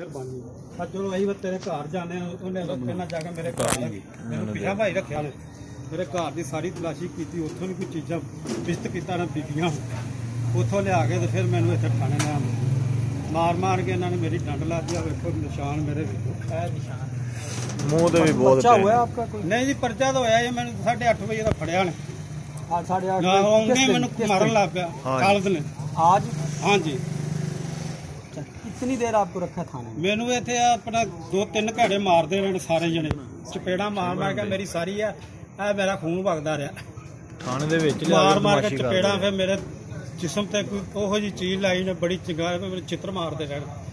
ਮਿਹਰਬਾਨੀ ਆ ਚਲੋ ਅਸੀਂ ਤੇਰੇ ਘਰ ਜਾਣੇ ਉਹਨੇ ਇਹਨਾਂ ਜਾ ਕੇ ਮੇਰੇ ਘਰ ਮੈਨੂੰ ਪਿਛਾ ਭਾਈ ਰੱਖਿਆ ਨੇ ਮੇਰੇ ਘਰ ਦੀ ਸਾਰੀ ਤਲਾਸ਼ੀ ਕੀਤੀ ਉੱਥੋਂ ਵੀ ਕੋਈ ਚੀਜ਼ਾਂ ਵਿਸਤ ਕੀਤਾ ਨਾ ਬੀਬੀਆਂ ਉੱਥੋਂ ਲਿਆ ਕੇ ਤੇ ਫਿਰ ਮੈਨੂੰ ਇੱਥੇ ਠਾਣੇ ਲਿਆ ਮਾਰ ਕੇ ਇਹਨਾਂ ਨੇ ਮੇਰੀ ਡੰਡ ਲਾ ਦਿਆ ਵੇਖੋ ਨਿਸ਼ਾਨ ਮੇਰੇ ਇਹ ਨਿਸ਼ਾਨ ਮੂੰਹ ਤੇ ਵੀ ਬਹੁਤ पर्चा हुआ है आपका कोई नहीं जी पर्चा तो होया मैंने 8:30 बजे का फड़िया ने 8:30 आउंगे मैंने मारन लग पिया खालद ने आज हाँ जी कितनी देर आपको रखा थाने मैनू इत्थे अपना 2-3 घंटे मारते रहे सारे जने चपेड़ा मार के मेरी सारी है ए मेरा खून वगदा रहा थाने दे विच मार के चपेड़ा फिर मेरे जिस्म ते कोई ओहो जी चीज लाई ने बड़ी चंगा मेरे चित्र मारते रहे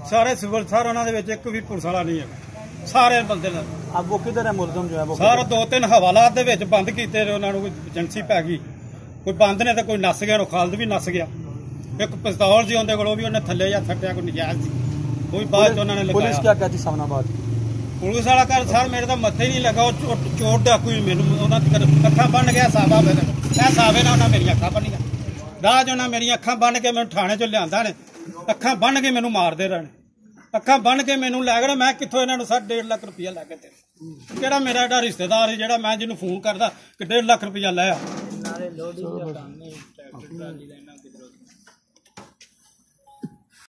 सारे सिविल सर उन्होंने एक भी पुलिस वाला नहीं है सारे बंदे अब वो किधर है मुलजम जो है वो सारे 2-3 हवालात दे विच बंद कीते उन्होंने कोई एजेंसी पै गई कोई बंद ने तो कोई नस गया खालद भी नस गया एक पिस्तौल जी उन्हें को भी उन्हें थले या सट्टिया कोई नजायज सी कोई बाद उन्होंने लगाया पुलिस क्या कहती सामनाबाद पुलिस वाला कर सर मेरे तो मत्थे ही नहीं लगा चोर डाकू मैंने अखा बन गया साबा मैं साबे ना उन्हें मेरी अखा बनी राह च उन्हें मेरी अखा बन के मैं थाने चो लिया ने ਅੱਖਾਂ ਬੰਨ ਕੇ ਮੈਨੂੰ ਮਾਰਦੇ ਰਹਿਣ ਅੱਖਾਂ ਬੰਨ ਕੇ ਮੈਨੂੰ ਲੈ ਗਏ ਮੈਂ ਕਿੱਥੋਂ ਇਹਨਾਂ ਨੂੰ 1.5 ਲੱਖ ਰੁਪਇਆ ਲੈ ਕੇ ਦੇ ਕਿਹੜਾ ਮੇਰਾ ਇਹਦਾ ਰਿਸ਼ਤੇਦਾਰ ਹੈ ਜਿਹੜਾ ਮੈਂ ਜਿਹਨੂੰ ਫੋਨ ਕਰਦਾ ਕਿ 1.5 ਲੱਖ ਰੁਪਇਆ ਲੈ ਆ ਨਾਲੇ ਲੋਡਿੰਗ ਦਾ ਕੰਮ ਹੈ ਟਰੈਕਟਰ ਟਰਾਲੀ ਦਾ